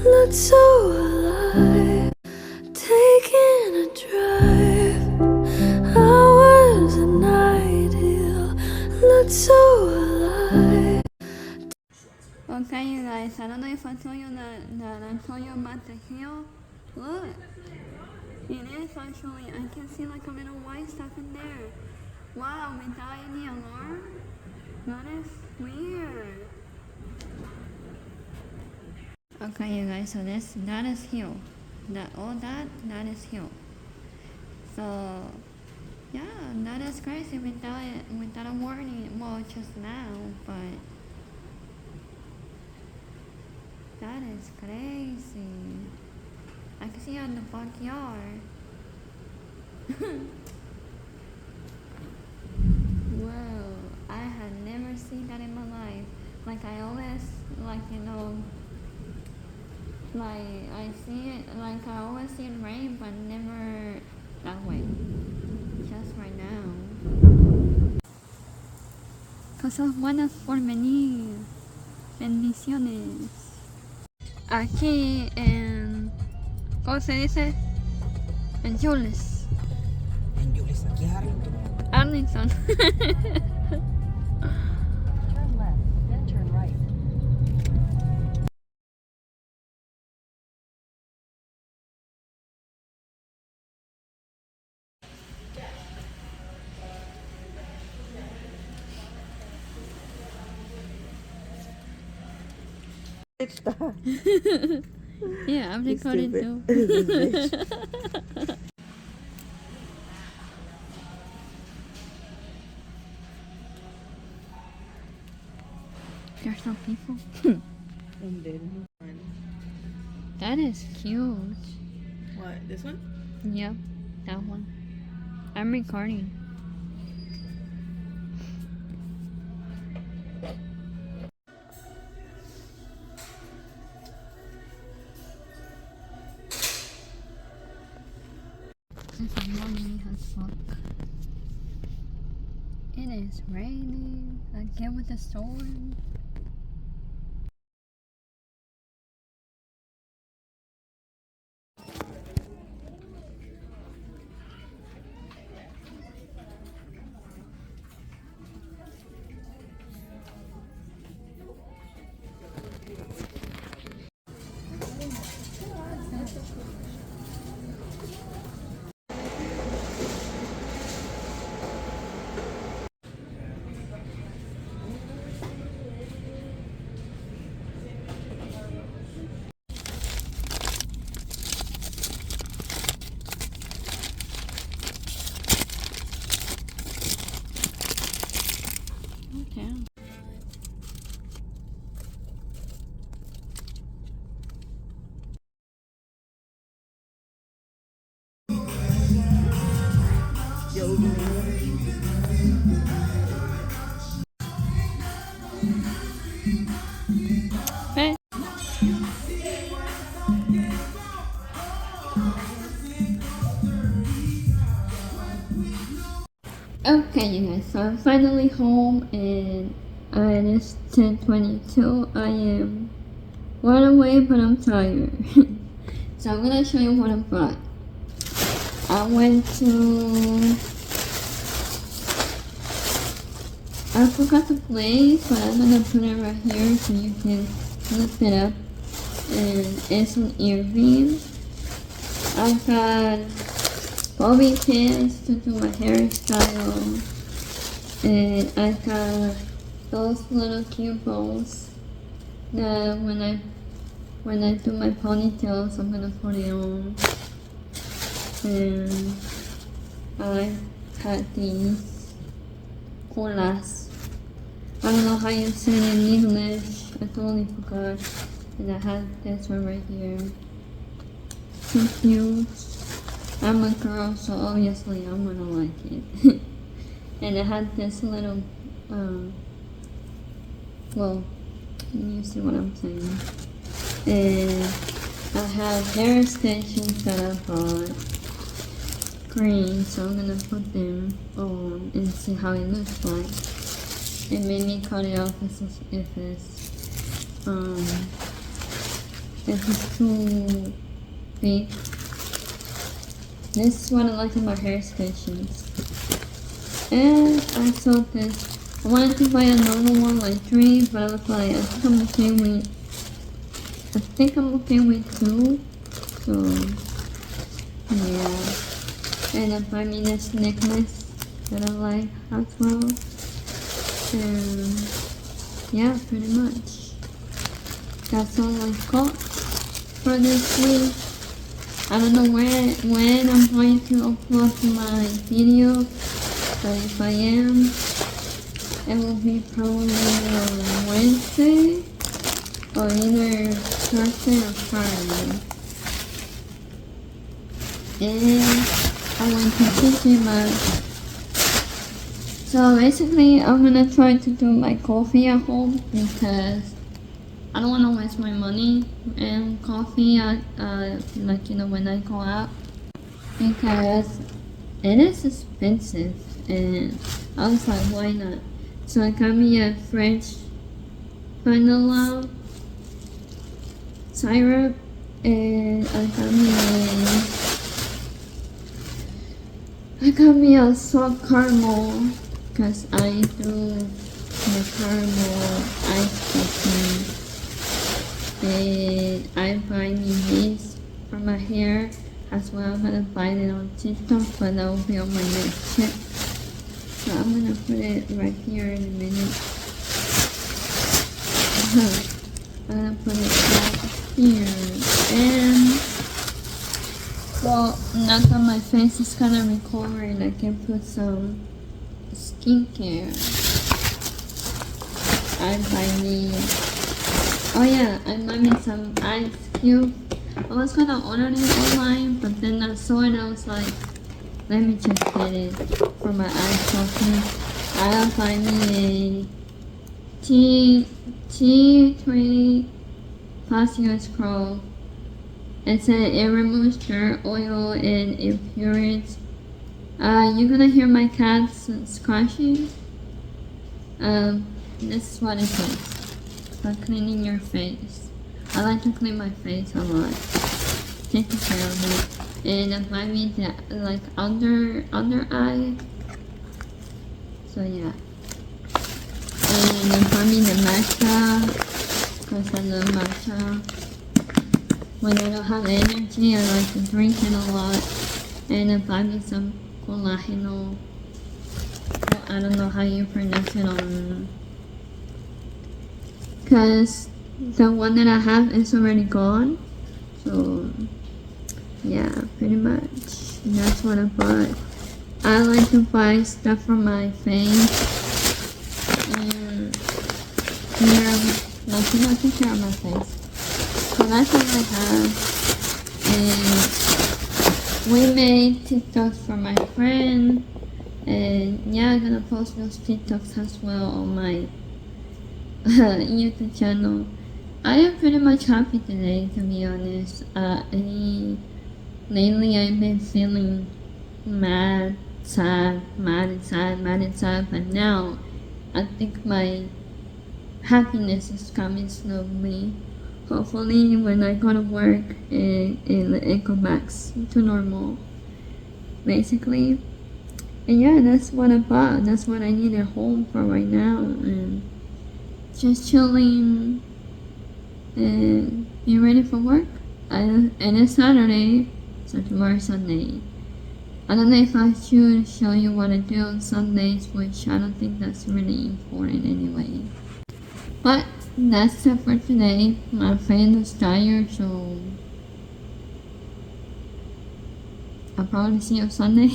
looked so alive. Taking a drive, hours and ideal, looked so alive. Okay, you guys, I don't know if I told you that I told you about the hill. Look, it is actually, I can see like a little white stuff in there. Wow, without any alarm? That is weird. Okay, you guys, so that is hill. That is hill. So, yeah, that is crazy without a warning. Well, just now, but that is crazy. I can see it in the backyard. Whoa, I had never seen that in my life. Like I always, like like I see it, like I always see it rain, but never that way. Just right now. Cosas buenas por venir. Bendiciones. Aquí en, ¿cómo se dice? En Jules. En Jules, aquí Arlington. Arlington. Turn left, then turn right. Yeah, I'm recording too. There's no people. That is cute. What, this one? Yep, that one. I'm recording. It's lonely as fuck. It is raining again with the storm. Okay. Hey. Okay, you guys, so I'm finally home and it is 10:22. I am wide awake, but I'm tired. So I'm gonna show you what I brought. I forgot the place, but I'm gonna put it right here so you can look it up. And it's an earring. I got bobby pins to do my hairstyle, and I got those little cute bows that when I do my ponytails I'm gonna put it on. And I had these colas. I don't know how you say it in English. I totally forgot. And I had this one right here. So cute. I'm a girl, so obviously I'm gonna like it. And I had this little, well, you see what I'm saying. And I have hair extensions that I bought. Green, so I'm gonna put them on and see how it looks like. And maybe cut it off if it's if it's too big. This is what I like in my hair extensions. And I saw this. I wanted to buy another one like 3, but I was like, I think I'm okay with 2. So yeah. And I bought me this necklace that I like as well. And yeah, pretty much. That's all I got for this week. I don't know when I'm going to upload my video, but if I am, it will be probably on Wednesday or either Thursday or Friday. And I went to TK So basically, I'm gonna try to do my coffee at home because I don't want to waste my money and coffee at, like, you know, when I go out, because it is expensive, and I was like, why not? So I got me a French vanilla syrup, and I got me a soft caramel, because I do the caramel ice cream. And I buy me these for my hair as well. I'm gonna buy it on TikTok, but that will be on my next tip. So I'm gonna put it right here in a minute. I'm gonna put it right here. And well, now that my face is kind of recovering, I can put some skincare. I buy me. Oh yeah, I bought me some ice cube. I was gonna order it online, but then I saw it and I was like, let me just get it for my ice coffee. I'll buy me a T3 Plus Pro. It said it removes dirt, oil, and impurities. You're gonna hear my cats scratching. This is what it says. For cleaning your face. I like to clean my face a lot. Taking care of it. And I buy me the like under eye. So yeah. And I buy me the matcha, because I love matcha. When I don't have energy, I like to drink it a lot. And I buy me some colágeno. Well, I don't know how you pronounce it on, because the one that I have is already gone. So yeah, pretty much that's what I bought. I like to buy stuff for my face and like, you know, take care of my face. So that's what I have. And we made TikToks for my friend, and yeah, I'm gonna post those TikToks as well on my YouTube channel. I am pretty much happy today, to be honest. Lately I've been feeling mad, sad, but now I think my happiness is coming slowly. Hopefully when I go to work, it goes back to normal, basically. And yeah, that's what I bought. That's what I need at home for right now. And just chilling and be ready for work. And it's Saturday, so tomorrow's Sunday. I don't know if I should show you what I do on Sundays, which I don't think that's really important anyway. But that's it for today. My friend is tired, so I'll probably see you on Sunday.